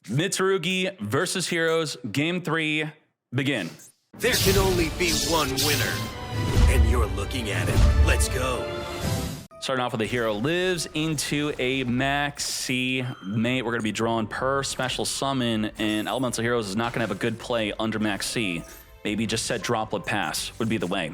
Mitsurugi versus Heroes, Game 3, begin. There can only be one winner, and you're looking at it. Let's go. Starting off with a hero lives into a max C mate. We're going to be drawing per special summon, and Elemental Heroes is not going to have a good play under max C. Maybe just set Droplet Pass would be the way.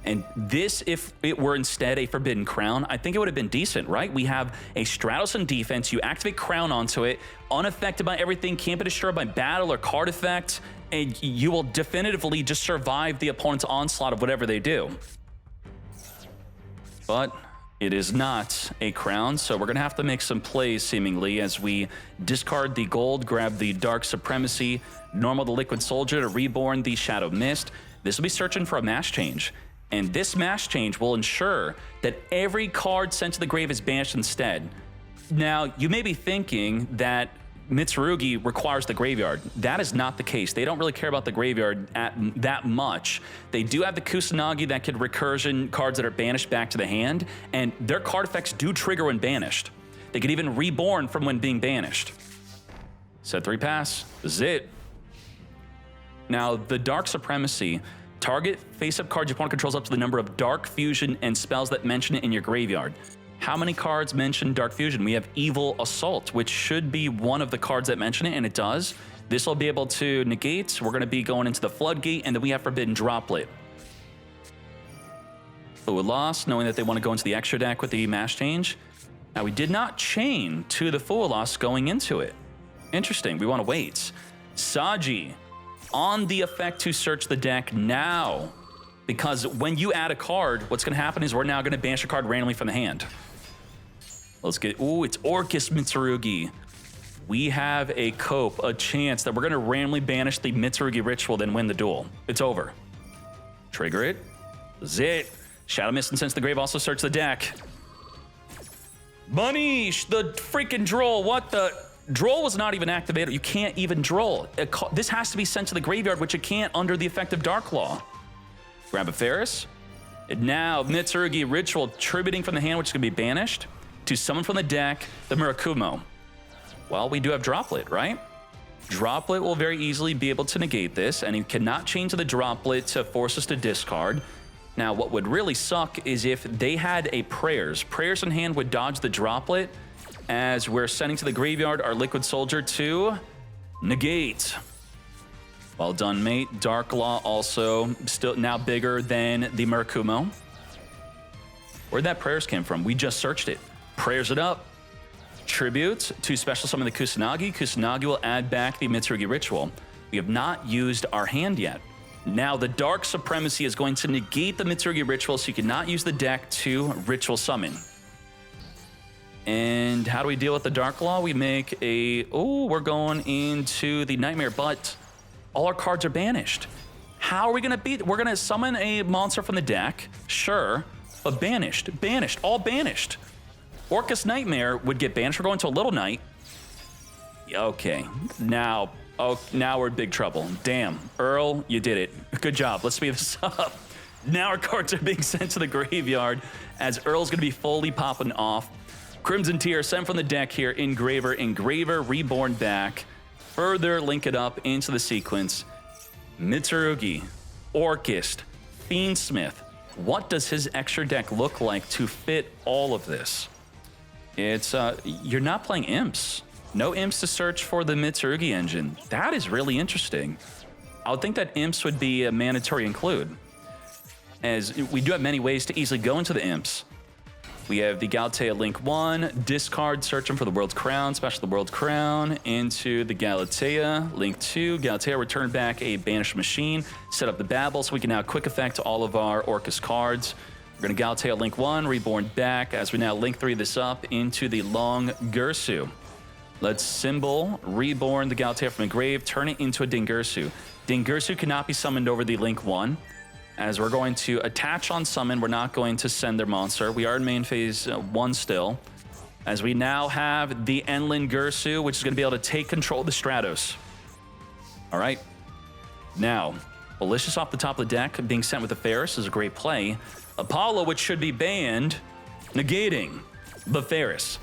And this, if it were instead a Forbidden Crown, I think it would have been decent, right? We have a Stratos in defense, you activate Crown onto it, unaffected by everything, can't be destroyed by battle or card effect, and you will definitively just survive the opponent's onslaught of whatever they do. But it is not a crown, so we're going to have to make some plays, seemingly, as we discard the gold, grab the Dark Supremacy, normal the Liquid Soldier to reborn the Shadow Mist. This will be searching for a mass change, and this mass change will ensure that every card sent to the grave is banished instead. Now, you may be thinking that Mitsurugi requires the graveyard. That is not the case. They don't really care about the graveyard that much. They do have the Kusanagi that could recursion cards that are banished back to the hand, and their card effects do trigger when banished. They could even reborn from when being banished. Set 3 pass. This is it. Now, the Dark Supremacy. Target face-up cards your opponent controls up to the number of Dark Fusion and spells that mention it in your graveyard. How many cards mention Dark Fusion? We have Evil Assault, which should be one of the cards that mention it, and it does. This will be able to negate. We're going to be going into the Floodgate, and then we have Forbidden Droplet. Fluid Loss, knowing that they want to go into the extra deck with the mass change. Now, we did not chain to the Fluid Loss going into it. Interesting. We want to wait. Saji, on the effect to search the deck now. Because when you add a card, what's going to happen is we're now going to banish a card randomly from the hand. Let's get, ooh, it's Orcust Mitsurugi. We have a cope, a chance that we're going to randomly banish the Mitsurugi ritual, then win the duel. It's over. Trigger it. This is it. Shadow Mist and Sense the Grave also search the deck. Manish, the freaking droll, what the? Droll was not even activated. You can't even droll. This has to be sent to the graveyard, which it can't under the effect of Dark Law. Grab a Ferris. And now Mitsurugi Ritual tributing from the hand, which is going to be banished, to summon from the deck the Murakumo. Well, we do have Droplet, right? Droplet will very easily be able to negate this, and he cannot change the Droplet to force us to discard. Now, what would really suck is if they had a Prayers. Prayers in hand would dodge the Droplet, as we're sending to the graveyard our Liquid Soldier to negate. Well done, mate. Dark Law also still now bigger than the Murakumo. Where'd that Prayers came from? We just searched it. Prayers it up. Tribute to special summon the Kusanagi. Kusanagi will add back the Mitsurugi Ritual. We have not used our hand yet. Now the Dark Supremacy is going to negate the Mitsurugi Ritual, so you cannot use the deck to Ritual Summon. And how do we deal with the Dark Law? We make a, oh, we're going into the Nightmare, but all our cards are banished. How are we going to beat? We're going to summon a monster from the deck, sure, but banished, all banished. Orcust Nightmare would get banished. We're going to a Little Knight. Okay, now we're in big trouble. Damn, Earl, you did it. Good job. Let's speed this up. Now our cards are being sent to the graveyard as Earl's going to be fully popping off. Crimson Tear sent from the deck here. Engraver, reborn back. Further link it up into the sequence. Mitsurugi, Orcust, Fiendsmith. What does his extra deck look like to fit all of this? It's, you're not playing Imps. No Imps to search for the Mitsurugi engine. That is really interesting. I would think that Imps would be a mandatory include, as we do have many ways to easily go into the Imps. We have the Galatea Link 1, discard, searching for the World's Crown, special the World's Crown, into the Galatea. Link 2, Galatea return back a Banished Machine, set up the Babel so we can now quick effect all of our Orcust cards. We're going to Galatea Link 1, reborn back, as we now Link 3 this up into the Long Gursu. Let's symbol, reborn the Galatea from the grave, turn it into a Dingursu. Dingursu cannot be summoned over the Link 1. As we're going to attach on summon, we're not going to send their monster. We are in main phase 1 still. As we now have the Enlin Gursu, which is going to be able to take control of the Stratos. All right. Now, Malicious off the top of the deck, being sent with the Ferris is a great play. Apollo, which should be banned, negating the Ferris.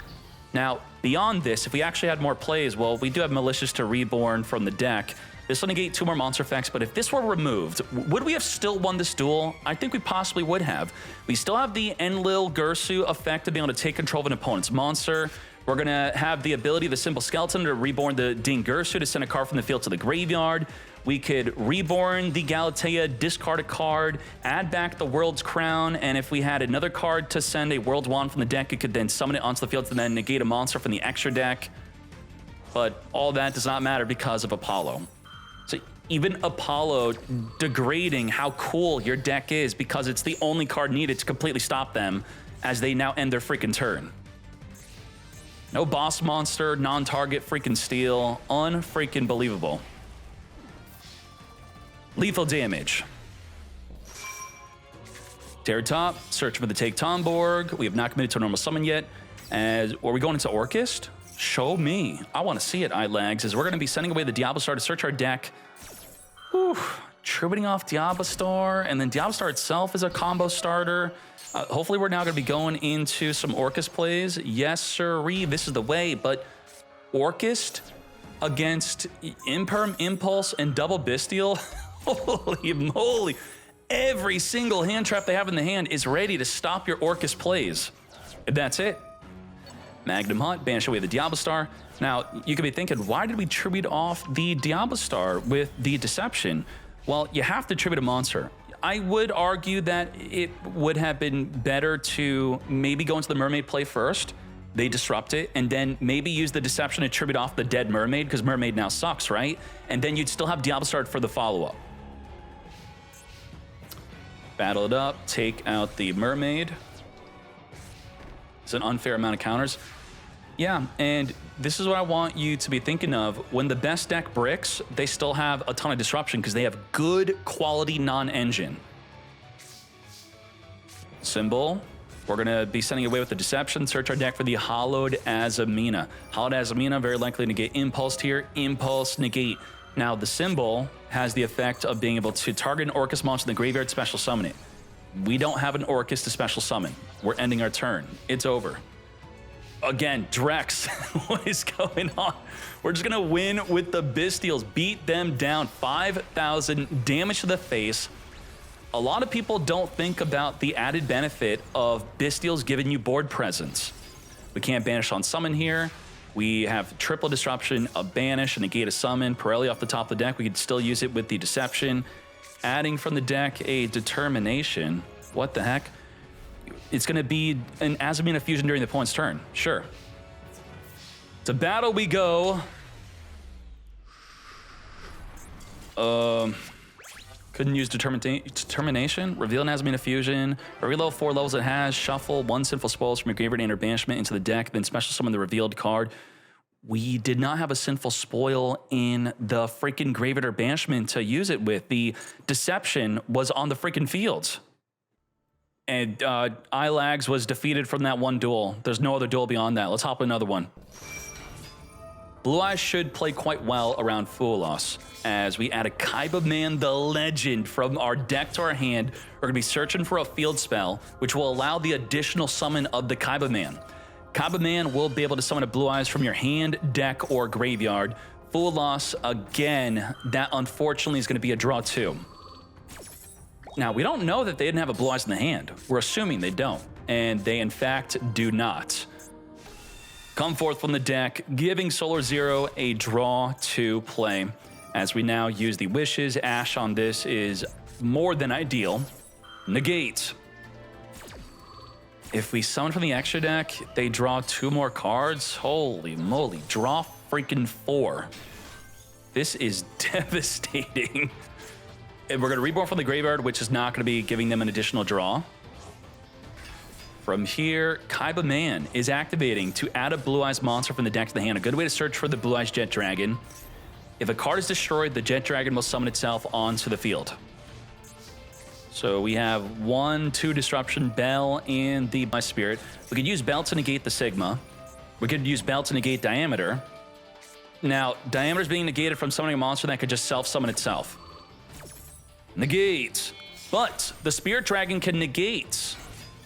Now, beyond this, if we actually had more plays, well, we do have Malicious to Reborn from the deck. This will negate 2 more monster effects, but if this were removed, would we have still won this duel? I think we possibly would have. We still have the Enlil Gursu effect of being able to take control of an opponent's monster. We're going to have the ability of the Simple Skeleton to reborn the Ding Gursu to send a card from the field to the graveyard. We could reborn the Galatea, discard a card, add back the World's Crown, and if we had another card to send a World's Wand from the deck, it could then summon it onto the field to then negate a monster from the extra deck. But all that does not matter because of Apollo. So even Apollo degrading how cool your deck is because it's the only card needed to completely stop them as they now end their freaking turn. No boss monster, non-target freaking steal, unfreaking believable. Lethal damage. Terror top, search for the Take Tomborg. We have not committed to a normal summon yet. Are we going into Orcust? Show me. I want to see it, Ilags, as we're going to be sending away the Diablo Star to search our deck. Whew. Tributing off Diablo Star, and then Diablo Star itself is a combo starter. Hopefully we're now going to be going into some Orcust plays. Yes, sirree, this is the way, but Orcust against Imperm, Impulse, and Double Bestial, holy moly. Every single hand trap they have in the hand is ready to stop your Orcust plays. And that's it. Magnum Hunt, banish away the Diablo Star. Now, you could be thinking, why did we tribute off the Diablo Star with the Deception? Well, you have to tribute a monster. I would argue that it would have been better to maybe go into the Mermaid play first. They disrupt it, and then maybe use the Deception to tribute off the dead Mermaid, because Mermaid now sucks, right? And then you'd still have Diablo Star for the follow-up. Battle it up, take out the Mermaid. It's an unfair amount of counters. Yeah, and this is what I want you to be thinking of. When the best deck bricks, they still have a ton of disruption because they have good quality non-engine. Symbol. We're going to be sending away with the Deception. Search our deck for the Hallowed Azamina. Hallowed Azamina, very likely to get Impulsed here. Impulse, negate. Now, the Symbol has the effect of being able to target an Orcust monster in the graveyard, special summon it. We don't have an Orcust to special summon. We're ending our turn. It's over. Again, Drex, what is going on? We're just gonna win with the Bestials, beat them down, 5,000 damage to the face. A lot of people don't think about the added benefit of Bestials giving you board presence. We can't banish on summon here. We have triple disruption, a banish, a negate a summon, Pirelli off the top of the deck. We could still use it with the Deception. Adding from the deck a Determination. What the heck? It's going to be an Azamina fusion during the opponent's turn. Sure. To battle we go. Couldn't use Determination. Reveal an Azamina fusion. Every level 4 levels it has. Shuffle 1 Sinful Spoils from your graveyard and/or banishment into the deck. Then special summon the revealed card. We did not have a Sinful Spoil in the freaking graveyard or banishment to use it with. The Deception was on the freaking fields. And Ilags was defeated from that one duel. There's no other duel beyond that. Let's hop another one. Blue Eyes should play quite well around Foolos, as we add a Kaiba Man the Legend from our deck to our hand. We're going to be searching for a field spell, which will allow the additional summon of the Kaiba Man. Kaiba Man will be able to summon a Blue Eyes from your hand, deck, or graveyard. Foolos, again, that unfortunately is going to be a draw too. Now, we don't know that they didn't have a Blue Eyes in the hand. We're assuming they don't, and they in fact do not. Come forth from the deck, giving Solar Zero a draw to play. As we now use the Wishes, Ash on this is more than ideal. Negate. If we summon from the extra deck, they draw 2 more cards. Holy moly, draw freaking 4. This is devastating. And we're going to reborn from the graveyard, which is not going to be giving them an additional draw. From here, Kaiba Man is activating to add a Blue Eyes monster from the deck to the hand. A good way to search for the Blue Eyes Jet Dragon. If a card is destroyed, the Jet Dragon will summon itself onto the field. So we have 1, 2 Disruption, Bell, and the Blue Spirit. We could use Bell to negate the Sigma. We could use Bell to negate Diameter. Now, Diameter is being negated from summoning a monster that could just self-summon itself. Negate. But the Spirit Dragon can negate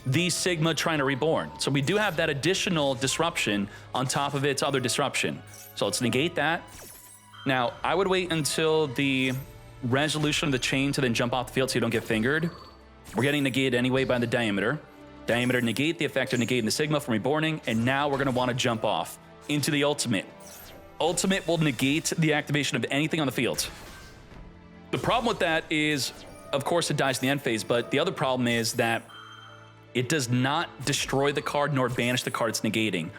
the Sigma trying to reborn. So we do have that additional disruption on top of its other disruption. So let's negate that. Now, I would wait until the resolution of the chain to then jump off the field so you don't get fingered. We're getting negated anyway by the diameter. Diameter negate the effect of negating the Sigma from reborning, and now we're gonna wanna jump off into the ultimate. Ultimate will negate the activation of anything on the field. The problem with that is, of course, it dies in the end phase, but the other problem is that it does not destroy the card nor banish the card it's negating,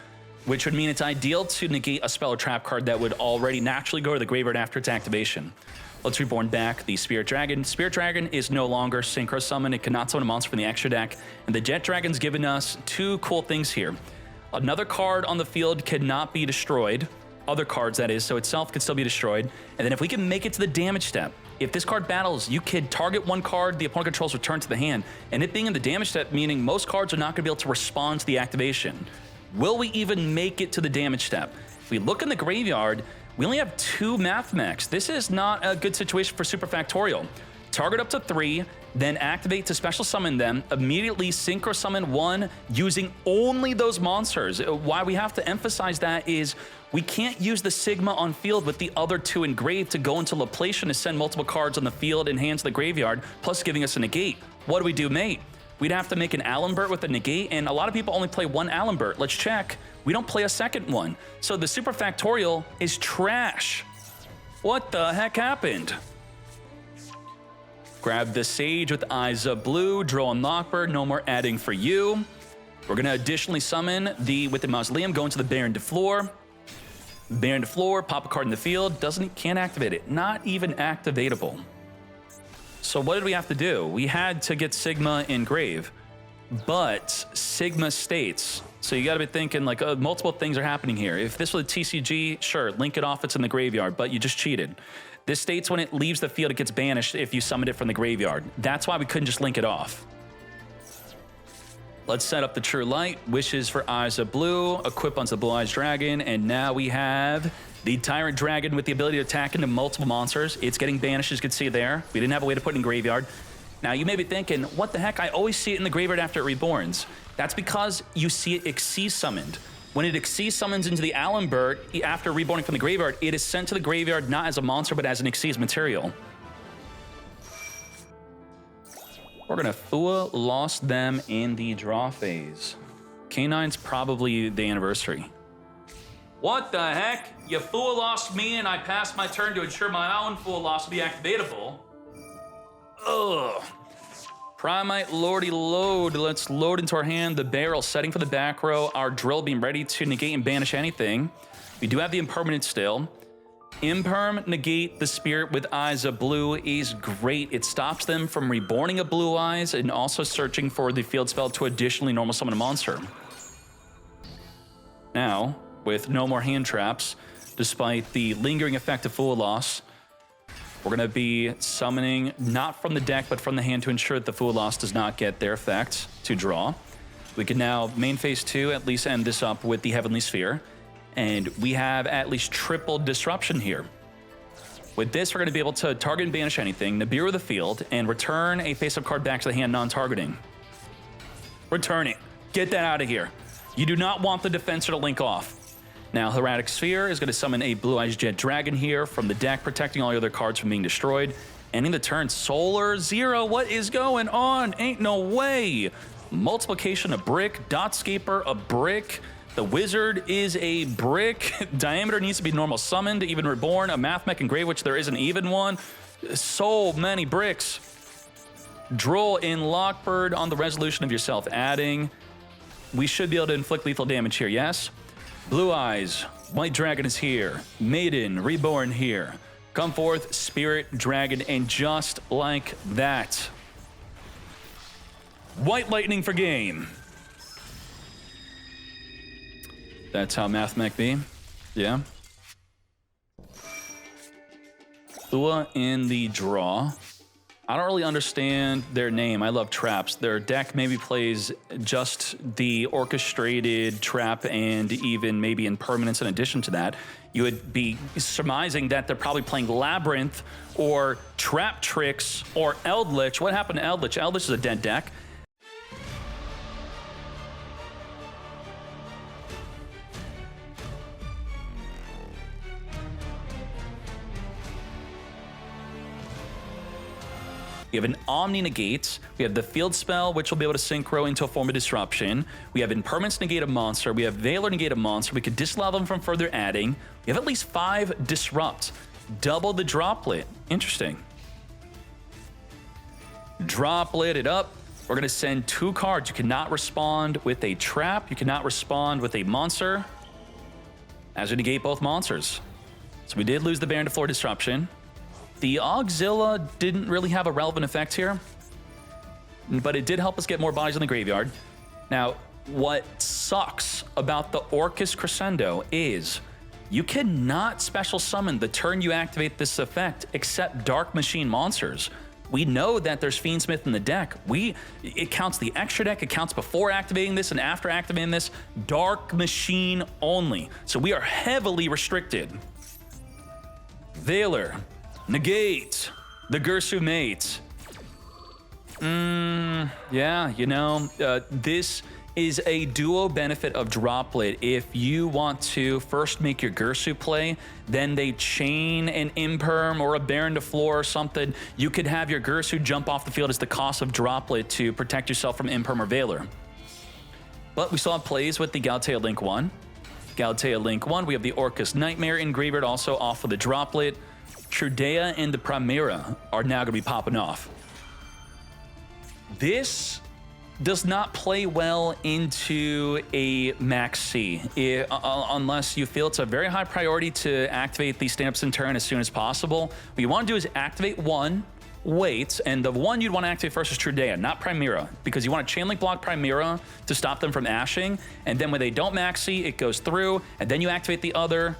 which would mean it's ideal to negate a spell or trap card that would already naturally go to the graveyard after its activation. Let's reborn back the Spirit Dragon. Spirit Dragon is no longer Synchro Summon. It cannot summon a monster from the extra deck. And the Jet Dragon's given us two cool things here. Another card on the field cannot be destroyed. Other cards, that is, so itself can still be destroyed. And then if we can make it to the damage step, if this card battles, you can target one card the opponent controls, return to the hand. And it being in the damage step, meaning most cards are not going to be able to respond to the activation. Will we even make it to the damage step? If we look in the graveyard, we only have 2 Mathmechs. This is not a good situation for Super Factorial. Target up to 3, then activate to special summon them, immediately synchro summon 1 using only those monsters. Why we have to emphasize that is we can't use the Sigma on field with the other 2 engraved to go into Laplation to send multiple cards on the field and hands to the graveyard, plus giving us a negate. What do we do, mate? We'd have to make an Allenbert with a negate, and a lot of people only play one Allenbert. Let's check. We don't play a second one. So the Super Factorial is trash. What the heck happened? Grab the Sage with Eyes of Blue, draw a Knockbird, no more adding for you. We're gonna additionally summon with the Mausoleum, go into the Baron de Fleur. Baron de Fleur, pop a card in the field, can't activate it, not even activatable. So what did we have to do? We had to get Sigma in grave, but Sigma states. So you gotta be thinking like multiple things are happening here. If this was a TCG, sure, link it off, it's in the graveyard, but you just cheated. This states when it leaves the field, it gets banished if you summoned it from the graveyard. That's why we couldn't just link it off. Let's set up the True Light, Wishes for Eyes of Blue, equip onto the Blue Eyes Dragon, and now we have the Tyrant Dragon with the ability to attack into multiple monsters. It's getting banished, as you can see there. We didn't have a way to put it in graveyard. Now you may be thinking, what the heck? I always see it in the graveyard after it reborns. That's because you see it Xyz summoned. When it Xyz summons into the Allenbert after reborning from the graveyard, it is sent to the graveyard not as a monster, but as an Xyz material. We're gonna Fua lost them in the draw phase. K9's probably the anniversary. What the heck? You Fua lost me and I passed my turn to ensure my own Fua loss will be activatable. Ugh. Primite Lordy load. Let's load into our hand the barrel, setting for the back row, our drill beam ready to negate and banish anything. We do have the impermanent still. Imperm negate the Spirit with Eyes of Blue is great. It stops them from reborning a Blue Eyes and also searching for the field spell to additionally normal summon a monster. Now, with no more hand traps, despite the lingering effect of Fua loss, we're gonna be summoning not from the deck, but from the hand to ensure that the Fua loss does not get their effect to draw. We can now, main phase 2, at least end this up with the Heavenly Sphere. And we have at least triple disruption here. With this, we're gonna be able to target and banish anything, Nibiru the field, and return a face-up card back to the hand non-targeting. Return it. Get that out of here. You do not want the Defensor to link off. Now, Hieratic Sphere is going to summon a Blue Eyes Jet Dragon here from the deck, protecting all your other cards from being destroyed. Ending the turn, Solar Zero. What is going on? Ain't no way. Multiplication, a brick. Dotscaper, a brick. The Wizard is a brick. Diameter needs to be normal summoned, even reborn. A Mathmech engrave, which there isn't even one. So many bricks. Droll in Lockbird on the resolution of yourself adding. We should be able to inflict lethal damage here, yes? Blue Eyes, White Dragon is here. Maiden, Reborn here. Come forth, Spirit Dragon, and just like that, White Lightning for game. That's how Mathmech be. Yeah. Thua in the draw. I don't really understand their name. I love traps. Their deck maybe plays just the orchestrated trap and even maybe impermanence in addition to that. You would be surmising that they're probably playing Labyrinth or Trap Tricks or Eldritch. What happened to Eldritch? Eldritch is a dead deck. We have an Omni Negate. We have the Field Spell, which will be able to synchro into a form of disruption. We have Impermanence Negate a monster. We have Valor Negate a monster. We could disallow them from further adding. We have at least 5 Disrupt. Double the Droplet. Interesting. Droplet it up. We're going to send 2 cards. You cannot respond with a trap. You cannot respond with a monster, as we negate both monsters. So we did lose the Baron to Floor Disruption. The Auxilla didn't really have a relevant effect here, but it did help us get more bodies in the graveyard. Now, what sucks about the Orcust Crescendo is you cannot special summon the turn you activate this effect except Dark Machine monsters. We know that there's Fiendsmith in the deck. It counts the extra deck, it counts before activating this and after activating this. Dark Machine only. So we are heavily restricted. Valor, negate, the Gersu Mate. Yeah, you know, this is a duo benefit of Droplet. If you want to first make your Gersu play, then they chain an Imperm or a Baron to Floor or something, you could have your Gersu jump off the field as the cost of Droplet to protect yourself from Imperm or Valor. But we still have plays with the Galatea Link 1. Galatea Link 1, we have the Orcust Nightmare in graveyard also off of the Droplet. Trudea and the Primera are now going to be popping off. This does not play well into a Max C, unless you feel it's a very high priority to activate these stand-ups in turn as soon as possible. What you want to do is activate 1, wait, and the one you'd want to activate first is Trudea, not Primera, because you want to chain link block Primera to stop them from ashing, and then when they don't Max C, it goes through, and then you activate the other.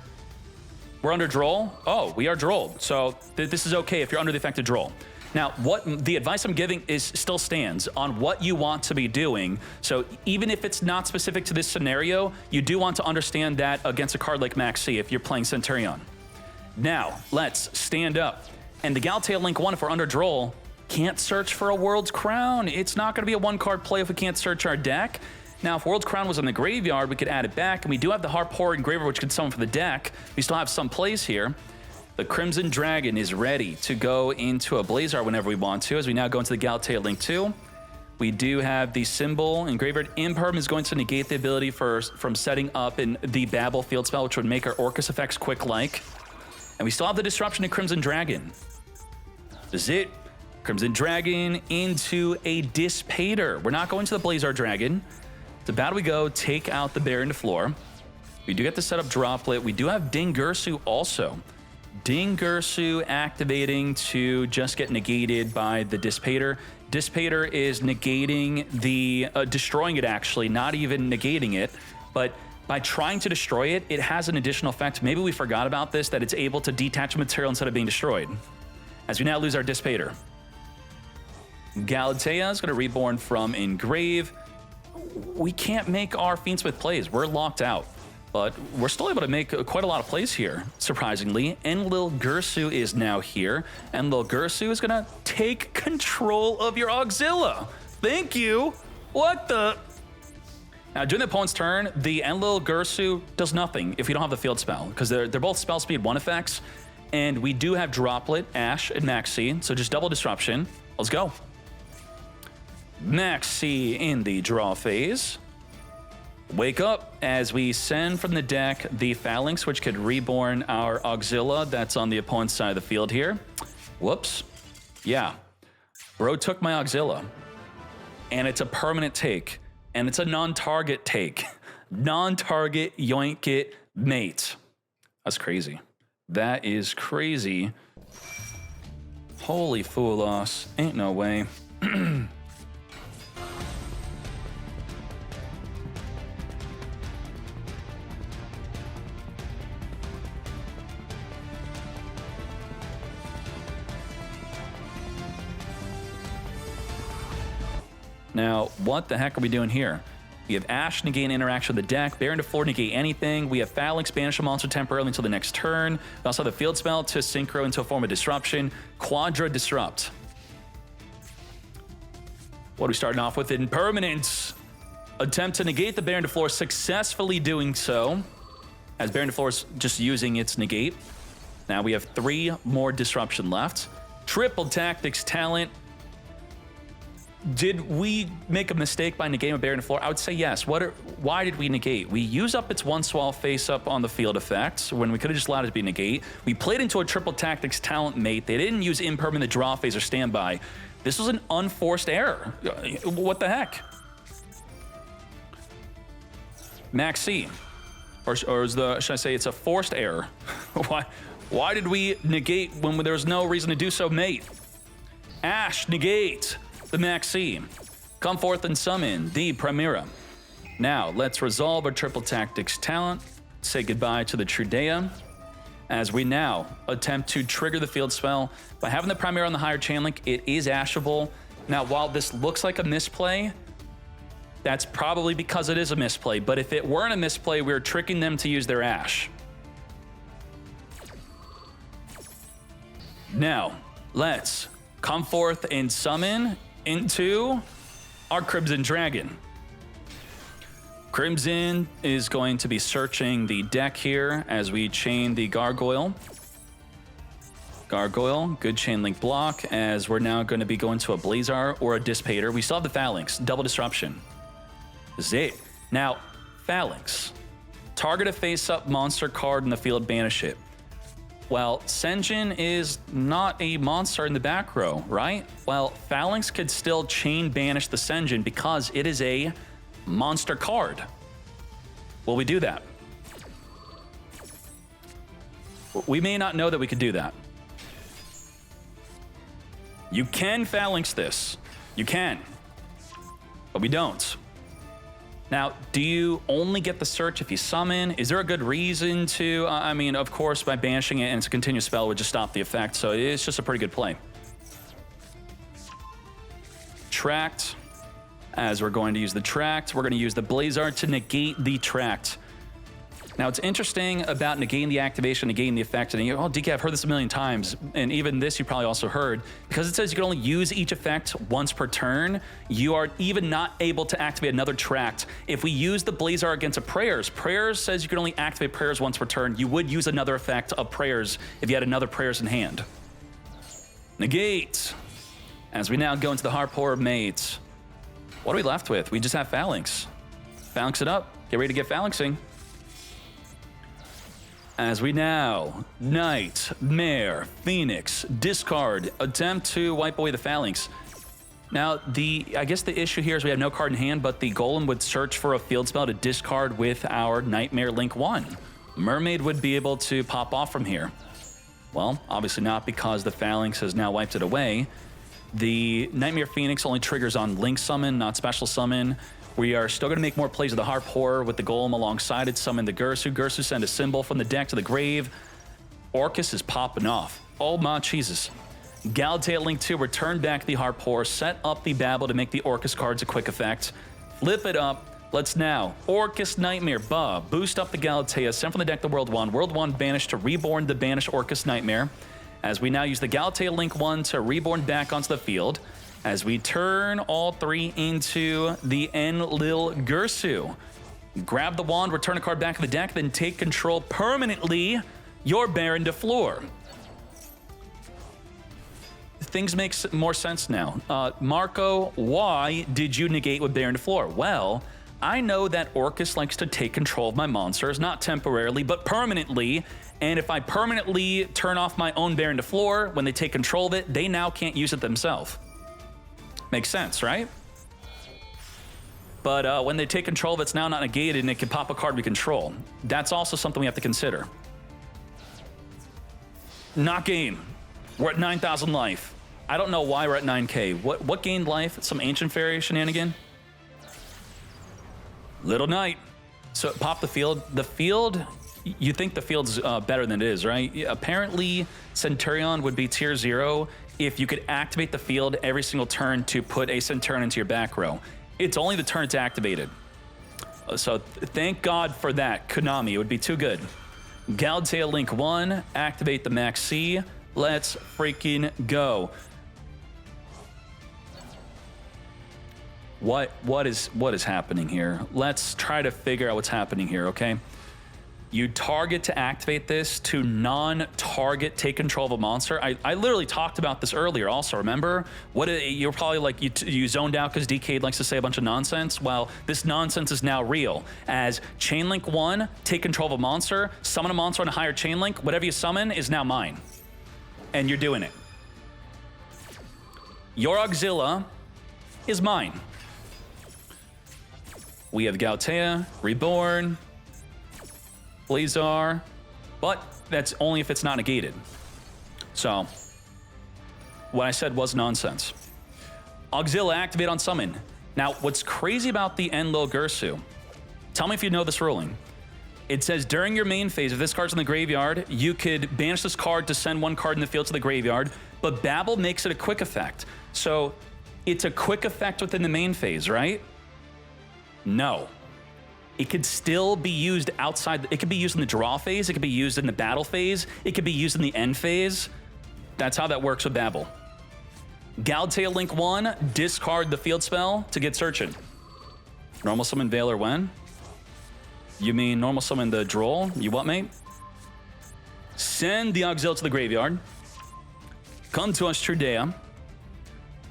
We're under Droll? Oh, we are Drolled, so this is okay if you're under the effect of Droll. Now, what the advice I'm giving is still stands on what you want to be doing. So even if it's not specific to this scenario, you do want to understand that against a card like Max C if you're playing Centurion. Now, let's stand up. And the Galatea Link 1, if we're under Droll, can't search for a World's Crown. It's not going to be a 1-card play if we can't search our deck. Now, if World's Crown was in the graveyard, we could add it back. And we do have the Harp Horror in graveyard, which could summon for the deck. We still have some plays here. The Crimson Dragon is ready to go into a Blazar whenever we want to, as we now go into the Galatea Link 2. We do have the symbol in graveyard. Imperm is going to negate the ability from setting up in the Babel field spell, which would make our Orcust effects quick-like. And we still have the Disruption in Crimson Dragon. This is it. Crimson Dragon into a Dispater. We're not going to the Blazar Dragon. To battle we go, take out the Baron to Floor. We do get to set up Droplet. We do have Ding Gersu also. Ding Gersu activating to just get negated by the Dispater. Dispater is negating the, destroying it actually, not even negating it, but by trying to destroy it, it has an additional effect. Maybe we forgot about this, that it's able to detach material instead of being destroyed. As we now lose our Dispater. Galatea is going to reborn from Engrave. We can't make our Fiendsmith plays. We're locked out. But we're still able to make quite a lot of plays here, surprisingly. Enlil Gersu is now here. Enlil Gersu is going to take control of your Auxilla. Thank you. What the? Now, during the opponent's turn, the Enlil Gersu does nothing if you don't have the field spell, because they're both spell speed 1 effects. And we do have Droplet, Ash, and Max C, so just double Disruption. Let's go. Max C in the draw phase. Wake up as we send from the deck the Phalanx, which could reborn our Auxilla that's on the opponent's side of the field here. Whoops. Yeah. Bro took my Auxilla. And it's a permanent take. And it's a non-target take. Non-target yoink it mate. That's crazy. That is crazy. Holy foolos. Ain't no way. Now, what the heck are we doing here? We have Ash negate interaction with the deck, Baron to Floor negate anything. We have Phalanx banish a monster temporarily until the next turn. We also have the field spell to synchro into a form of disruption. Quadra Disrupt. What are we starting off with? Impermanence. Attempt to negate the Baron to Floor, successfully doing so, as Baron to Floor is just using its negate. Now we have 3 more disruption left. Triple Tactics Talent. Did we make a mistake by negating a Baron floor? I would say yes. Why did we negate? We use up its one swell face up on the field effects when we could have just allowed it to be negate. We played into a triple tactics talent mate. They didn't use impermanent draw phase or standby. This was an unforced error. What the heck? Maxi. Or is the, should I say it's a forced error? Why did we negate when there was no reason to do so, mate? Ash, negate the Maxi. Come forth and summon the Primera. Now, let's resolve our triple tactics talent. Say goodbye to the Trudea. As we now attempt to trigger the field spell. By having the Primera on the higher chain link, it is ashable. Now, while this looks like a misplay, that's probably because it is a misplay. But if it weren't a misplay, we're tricking them to use their Ash. Now, let's come forth and summon into our Crimson Dragon. Crimson is going to be searching the deck here as we chain the Gargoyle. Gargoyle, good chain link block, as we're now going to be going to a Blazar or a Dissipator. We still have the Phalanx, double disruption. This is it. Now, Phalanx. Target a face-up monster card in the field, banish it. Well, Senjin is not a monster in the back row, right? Well, Phalanx could still chain banish the Senjin because it is a monster card. Will we do that? We may not know that we could do that. You can Phalanx this. You can. But we don't. Now, do you only get the search if you summon? Is there a good reason to? I mean, of course, by banishing it and it's a continuous spell would just stop the effect, so it's just a pretty good play. Tract. As we're going to use the Tract, we're going to use the Blazar to negate the Tract. Now, it's interesting about negating the activation, negating the effect, and oh, DK, I've heard this a million times, and even this you probably also heard, because it says you can only use each effect once per turn, you are even not able to activate another Tract. If we use the Blazar against a Prayers says you can only activate Prayers once per turn, you would use another effect of Prayers if you had another Prayers in hand. Negate. As we now go into the Harpour of Maids. What are we left with? We just have Phalanx. Phalanx it up. Get ready to get Phalanxing. As we now, Knight, Mare, Phoenix, discard, attempt to wipe away the Phalanx. Now, I guess the issue here is we have no card in hand, but the Golem would search for a field spell to discard with our Nightmare Link 1. Mermaid would be able to pop off from here. Well, obviously not, because the Phalanx has now wiped it away. The Nightmare Phoenix only triggers on Link Summon, not Special Summon. We are still going to make more plays of the Harpour with the Golem alongside it. Summon the Gursu. Gursu send a symbol from the deck to the grave. Orcust is popping off. Oh my Jesus. Galatea Link 2, return back the Harpour. Set up the Babel to make the Orcust cards a quick effect. Flip it up. Let's now. Orcust Nightmare. Boost up the Galatea. Send from the deck the World 1. World 1 banished to reborn the banished Orcust Nightmare. As we now use the Galatea Link 1 to reborn back onto the field. As we turn all three into the Enlil Gursu. Grab the wand, return a card back to the deck, then take control permanently your Baron de Fleur. Things make more sense now. Marco, why did you negate with Baron de Fleur? Well, I know that Orcust likes to take control of my monsters, not temporarily, but permanently. And if I permanently turn off my own Baron de Fleur, when they take control of it, they now can't use it themselves. Makes sense, right? But when they take control of it, it's now not negated and it can pop a card we control. That's also something we have to consider. Not game. We're at 9,000 life. I don't know why we're at 9K. What gained life? Some Ancient Fairy shenanigan? Little Knight. So pop the field. The field, you think the field's better than it is, right? Apparently, Centurion would be tier 0 if you could activate the field every single turn to put a Centurion into your back row. It's only the turn it's activated. So thank God for that. Konami, it would be too good. Galatea Link 1, activate the Maxi. Let's freaking go. What is happening here? Let's try to figure out what's happening here, okay? You target to activate this to non-target take control of a monster. I literally talked about this earlier also, remember? You're probably like, you zoned out because DK likes to say a bunch of nonsense. Well, this nonsense is now real. As Chain Link 1, take control of a monster, summon a monster on a higher Chain Link, whatever you summon is now mine. And you're doing it. Your Auxilla is mine. We have Galatea, Reborn, Blazar, but that's only if it's not negated. So, what I said was nonsense. Auxilla, activate on summon. Now, what's crazy about the Enlil Gursu, tell me if you know this ruling. It says during your main phase, if this card's in the graveyard, you could banish this card to send one card in the field to the graveyard, but Babel makes it a quick effect. So, it's a quick effect within the main phase, right? No. It could still be used outside. It could be used in the draw phase. It could be used in the battle phase. It could be used in the end phase. That's how that works with Babel. Galatea Link 1, discard the field spell to get searching. Normal summon Veiler when? You mean normal summon the Droll? You what, mate? Send the Auxil to the graveyard. Come to us, Trudea.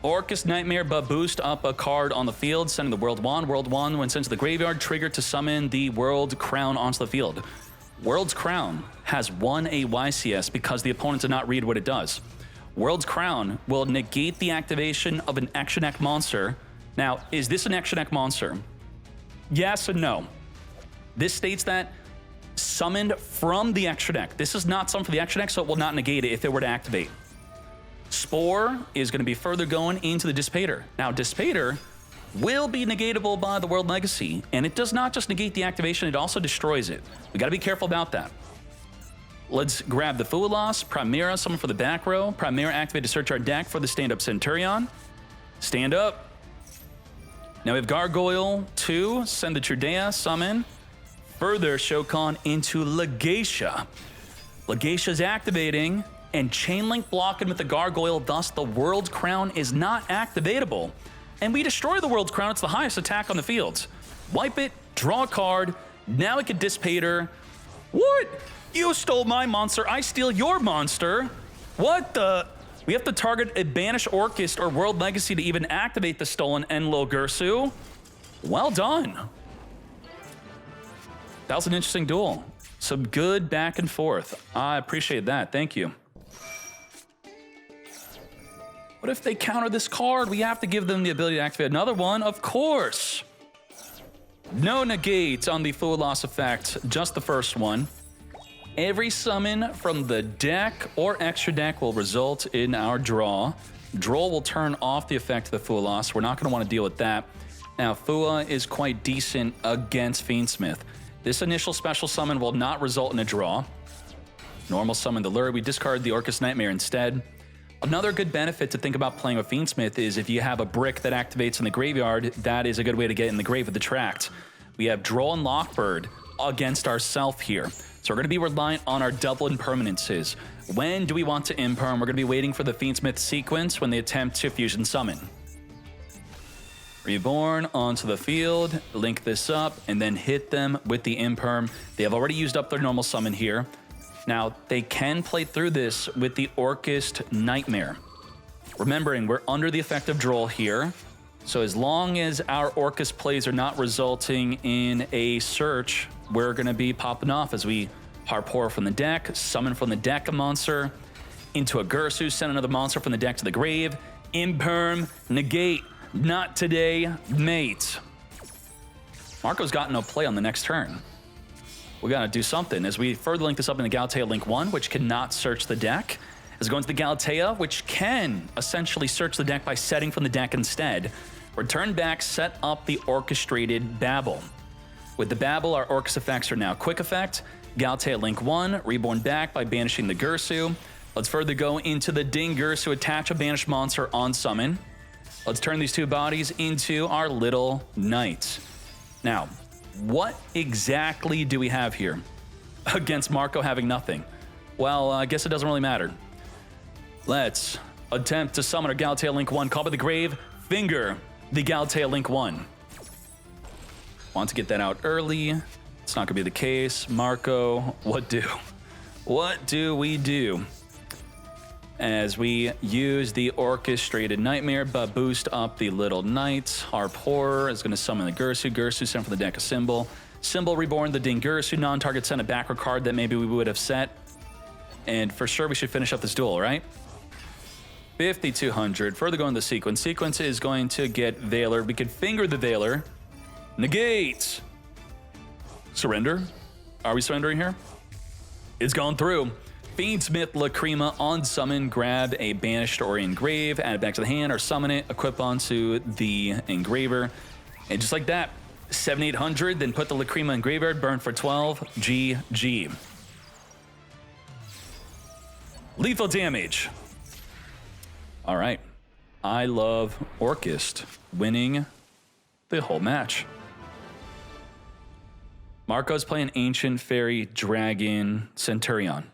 Orcust Nightmare, but boost up a card on the field, sending the World Wand. World Wand, when sent to the graveyard, trigger to summon the World Crown onto the field. World's Crown has 1 AYCS because the opponent did not read what it does. World's Crown will negate the activation of an extra deck monster. Now, is this an extra deck monster? Yes and no. This states that summoned from the extra deck. This is not summoned for the extra deck, so it will not negate it if it were to activate. Spore is going to be further going into the Dissipator. Now, Dissipator will be negatable by the World Legacy, and it does not just negate the activation, it also destroys it. We got to be careful about that. Let's grab the Fualas, Primera, summon for the back row. Primera activate to search our deck for the stand-up Centurion. Stand up. Now we have Gargoyle 2, send the Trudea, summon. Further Shokan into Legacia. Legacia's activating, and Chain Link blocking with the Gargoyle, thus the World's Crown is not activatable. And we destroy the World's Crown, it's the highest attack on the field. Wipe it, draw a card, now we can Dissipator. What? You stole my monster, I steal your monster. What the? We have to target a Banish Orcust or World Legacy to even activate the stolen Enlil Gursu. Well done. That was an interesting duel. Some good back and forth. I appreciate that, thank you. What if they counter this card? We have to give them the ability to activate another one, of course. No negate on the Fualas effect, just the first one. Every summon from the deck or extra deck will result in our draw. Draw will turn off the effect of the Fualas. We're not going to want to deal with that. Now, Fua is quite decent against Fiendsmith. This initial special summon will not result in a draw. Normal summon the Lure. We discard the Orcust Nightmare instead. Another good benefit to think about playing with Fiendsmith is if you have a brick that activates in the graveyard, that is a good way to get in the grave with the Tract. We have Droll and Lockbird against ourself here. So we're going to be reliant on our double impermanences. When do we want to imperm? We're going to be waiting for the Fiendsmith sequence when they attempt to fusion summon. Reborn onto the field, link this up, and then hit them with the imperm. They have already used up their normal summon here. Now, they can play through this with the Orcust Nightmare. Remembering, we're under the effect of Droll here. So as long as our Orcust plays are not resulting in a search, we're going to be popping off as we Harpor from the deck, summon from the deck a monster, into a Gursu, send another monster from the deck to the grave, imperm, negate, not today, mate. Marco's got no play on the next turn. We got to do something as we further link this up in the Galatea Link 1, which cannot search the deck. As going to the Galatea, which can essentially search the deck by setting from the deck instead. Return back, set up the orchestrated Babel. With the Babel, our Orcust effects are now quick effect. Galatea Link 1, reborn back by banishing the Gursu. Let's further go into the Ding Gursu, attach a banished monster on summon. Let's turn these two bodies into our little knights. Now, what exactly do we have here against Marco having nothing? Well, I guess it doesn't really matter. Let's attempt to summon our Galatea Link 1, call by the grave, finger the Galatea Link 1. Want to get that out early. It's not gonna be the case. Marco, what do? What do we do? As we use the orchestrated nightmare, but boost up the little knights. Harp Horror is gonna summon the Gursu. Gursu sent from the deck a symbol. Symbol reborn the Dingursu. Non-target sent a backward card that maybe we would have set. And for sure we should finish up this duel, right? 5,200. Further going the sequence. Sequence is going to get Veiler. We could finger the Veiler. Negate. Surrender. Are we surrendering here? It's gone through. Fiendsmith Lacrima on summon, grab a banished or engrave, add it back to the hand, or summon it, equip onto the engraver. And just like that, 7,800, then put the Lacrima in graveyard, burn for 12, GG. Lethal damage. All right. I love Orcust winning the whole match. Marco's playing Ancient Fairy Dragon Centurion.